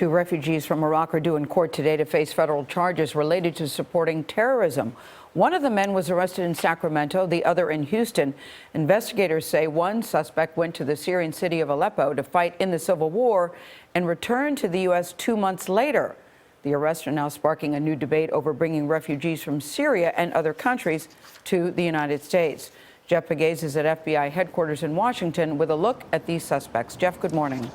Two refugees from Iraq are due in court today to face federal charges related to supporting terrorism. One of the men was arrested in Sacramento, the other in Houston. Investigators say one suspect went to the Syrian city of Aleppo to fight in the civil war and returned to the U.S. 2 months later. The arrests are now sparking a new debate over bringing refugees from Syria and other countries to the United States. Jeff Pegues is at FBI headquarters in Washington with a look at these suspects. Jeff, good morning.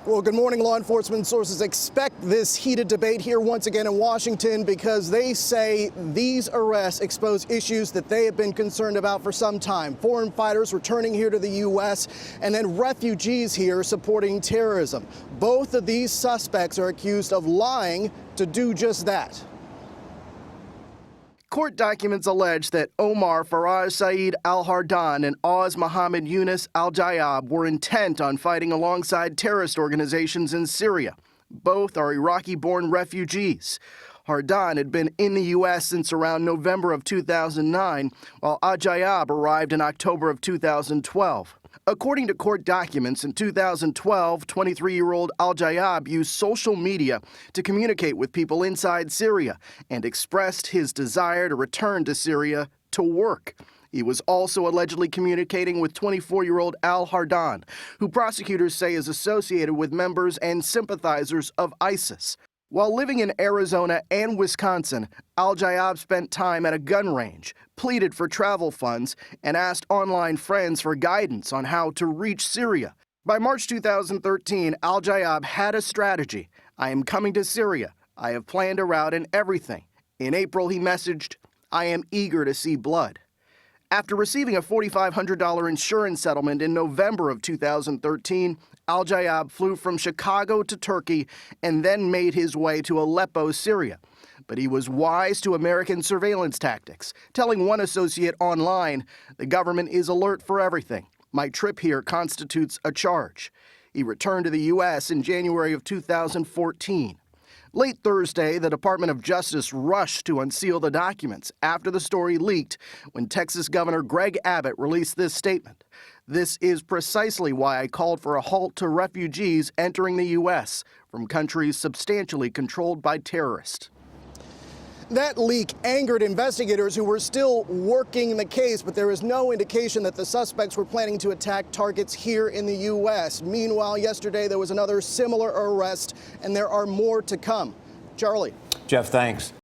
Well, good morning. Law enforcement sources expect this heated debate here once again in Washington because they say these arrests expose issues that they have been concerned about for some time. Foreign fighters returning here to the U.S. and then refugees here supporting terrorism. Both of these suspects are accused of lying to do just that. Court documents allege that Omar, Faraj, Saeed, Hardan, and Mohammed, Younis, Al-Jayab were intent on fighting alongside terrorist organizations in Syria. Both are Iraqi-born refugees. Hardan had been in the U.S. since around November of 2009, while Al-Jayab arrived in October of 2012. According to court documents, in 2012, 23-year-old Al-Jayab used social media to communicate with people inside Syria and expressed his desire to return to Syria to work. He was also allegedly communicating with 24-year-old Hardan, who prosecutors say is associated with members and sympathizers of ISIS. While living in Arizona and Wisconsin, Al-Jayab spent time at a gun range, pleaded for travel funds, and asked online friends for guidance on how to reach Syria. By March 2013, Al-Jayab had a strategy. I am coming to Syria. I have planned a route and everything. In April, he messaged, I am eager to see blood. After receiving a $4,500 insurance settlement in November of 2013, Al-Jayab flew from Chicago to Turkey and then made his way to Aleppo, Syria. But he was wise to American surveillance tactics, telling one associate online, the government is alert for everything. My trip here constitutes a charge. He returned to the U.S. in January of 2014. Late Thursday, the Department of Justice rushed to unseal the documents after the story leaked when Texas Governor Greg Abbott released this statement. This is precisely why I called for a halt to refugees entering the U.S. from countries substantially controlled by terrorists. That leak angered investigators who were still working the case, but there is no indication that the suspects were planning to attack targets here in the U.S. Meanwhile, yesterday there was another similar arrest, and there are more to come. Charlie. Jeff, thanks.